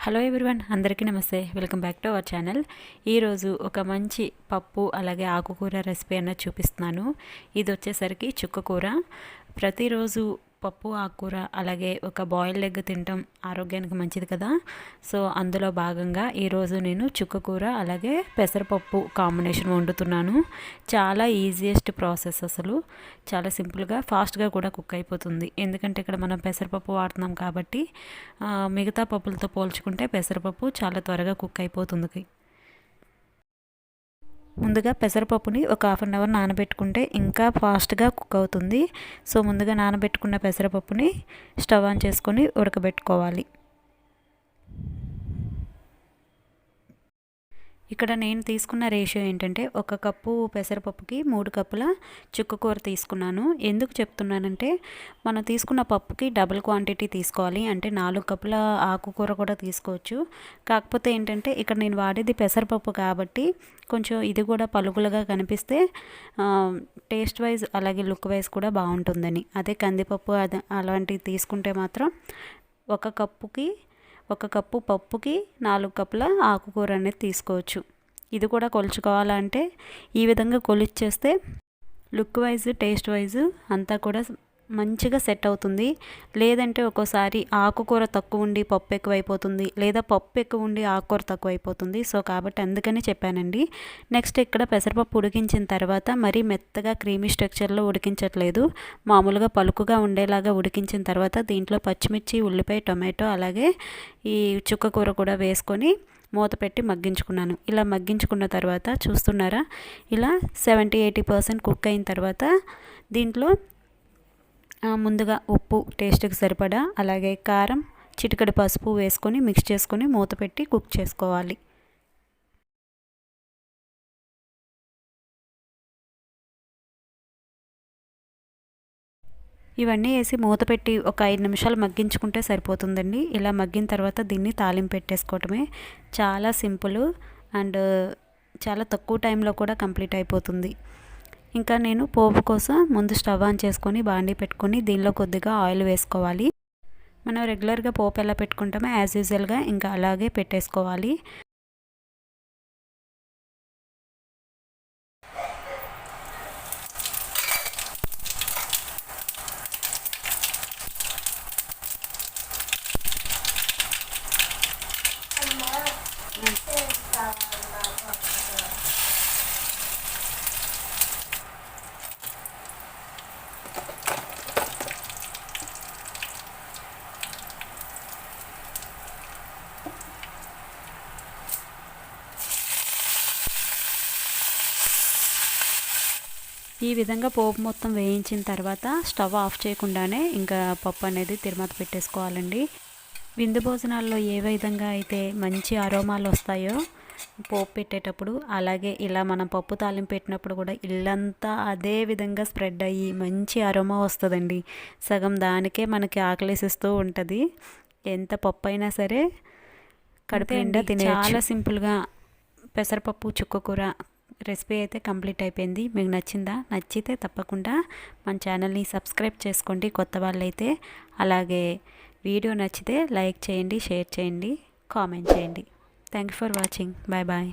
Hello everyone, అందరికీ నమస్తే. Welcome back to our channel. ఈరోజు ఒక మంచి పప్పు అలాగే ఆకుకూర రెసిపీ అన్నది చూపిస్తున్నాను. ఇది వచ్చేసరికి చుక్కకూర. ప్రతిరోజు పప్పు ఆకుకూర అలాగే ఒక బాయిల్డ్ ఎగ్ తినటం ఆరోగ్యానికి మంచిది కదా. సో అందులో భాగంగా ఈరోజు నేను చుక్కకూర అలాగే పెసరపప్పు కాంబినేషన్ వండుతున్నాను. చాలా ఈజియెస్ట్ ప్రాసెస్, అసలు చాలా సింపుల్గా ఫాస్ట్గా కూడా కుక్ అయిపోతుంది. ఎందుకంటే ఇక్కడ మనం పెసరపప్పు వాడుతున్నాం కాబట్టి మిగతా పప్పులతో పోల్చుకుంటే పెసరపప్పు చాలా త్వరగా కుక్ అయిపోతుంది. ముందుగా పెసరపప్పుని ఒక హాఫ్ అన్ అవర్ నానబెట్టుకుంటే ఇంకా ఫాస్ట్గా కుక్ అవుతుంది. సో ముందుగా నానబెట్టుకున్న పెసరపప్పుని స్టవ్ ఆన్ చేసుకొని ఉడకబెట్టుకోవాలి. ఇక్కడ నేను తీసుకున్న రేషియో ఏంటంటే 1 కప్పు పెసరపప్పుకి 3 కప్పుల చుక్కకూర తీసుకున్నాను. ఎందుకు చెప్తున్నానంటే మనం తీసుకున్న పప్పుకి డబుల్ క్వాంటిటీ తీసుకోవాలి. అంటే 4 కప్పుల ఆకుకూర కూడా తీసుకోవచ్చు. కాకపోతే ఏంటంటే ఇక్కడ నేను వాడేది పెసరపప్పు కాబట్టి కొంచెం ఇది కూడా పలుకులుగా కనిపిస్తే టేస్ట్ వైజ్ అలాగే లుక్ వైజ్ కూడా బాగుంటుందని. అదే కందిపప్పు అలాంటివి తీసుకుంటే మాత్రం 1 కప్పు పప్పుకి 4 కప్పుల ఆకుకూర అనేది తీసుకోవచ్చు. ఇది కూడా కొలుచుకోవాలంటే ఈ విధంగా కొలిచేస్తే లుక్ వైజ్ టేస్ట్ వైజ్ అంతా కూడా మంచిగా సెట్ అవుతుంది. లేదంటే ఒక్కోసారి ఆకుకూర తక్కువ ఉండి పప్పు ఎక్కువైపోతుంది, లేదా పప్పు ఎక్కువ ఉండి ఆకుకూర తక్కువ అయిపోతుంది. సో కాబట్టి అందుకని చెప్పానండి. నెక్స్ట్ ఇక్కడ పెసరపప్పు ఉడికించిన తర్వాత మరీ మెత్తగా క్రీమీ స్ట్రక్చర్లో ఉడికించట్లేదు. మామూలుగా పలుకుగా ఉండేలాగా ఉడికించిన తర్వాత దీంట్లో పచ్చిమిర్చి, ఉల్లిపాయ, టొమాటో అలాగే ఈ చుక్కకూర కూడా వేసుకొని మూత పెట్టి మగ్గించుకున్నాను. ఇలా మగ్గించుకున్న తర్వాత చూస్తున్నారా, ఇలా 70-80% కుక్ అయిన తర్వాత దీంట్లో ముందుగా ఉప్పు టేస్ట్కి సరిపడా అలాగే కారం, చిటికెడు పసుపు వేసుకొని మిక్స్ చేసుకొని మూత పెట్టి కుక్ చేసుకోవాలి. ఇవన్నీ వేసి మూత పెట్టి ఒక 5 నిమిషాలు మగ్గించుకుంటే సరిపోతుందండి. ఇలా మగ్గిన తర్వాత దీన్ని తాలింపు పెట్టేసుకోవటమే. చాలా సింపుల్ అండ్ చాలా తక్కువ టైంలో కూడా కంప్లీట్ అయిపోతుంది. ఇంకా నేను పోపు కోసం ముందు స్టవ్ ఆన్ చేసుకొని బాండీ పెట్టుకొని దీనిలో కొద్దిగా ఆయిల్ వేసుకోవాలి. మనం రెగ్యులర్గా పోపు ఎలా పెట్టుకుంటామో యాజ్ యూజువల్గా ఇంకా అలాగే పెట్టేసుకోవాలి. ఈ విధంగా పోపు మొత్తం వేయించిన తర్వాత స్టవ్ ఆఫ్ చేయకుండానే ఇంకా పప్పు అనేది తిరుమత పెట్టేసుకోవాలండి. విందు భోజనాల్లో ఏ విధంగా అయితే మంచి అరోమాలు వస్తాయో పోపు పెట్టేటప్పుడు, అలాగే ఇలా మనం పప్పు తాలింపు పెట్టినప్పుడు కూడా ఇల్లంతా అదే విధంగా స్ప్రెడ్ అయ్యి మంచి అరోమా వస్తుందండి. సగం దానికే మనకి ఆకలేసిస్తూ ఉంటుంది. ఎంత పప్పు అయినా సరే కడుపు నిండా తినే. చాలా సింపుల్గా పెసరపప్పు చుక్కకూర రెసిపీ అయితే కంప్లీట్ అయిపోయింది. మీకు నచ్చిందా? నచ్చితే తప్పకుండా మన ఛానల్ని సబ్స్క్రైబ్ చేసుకోండి కొత్త వాళ్ళైతే. అలాగే వీడియో నచ్చితే లైక్ చేయండి, షేర్ చేయండి, కామెంట్ చేయండి. Thank you for watching. Bye bye.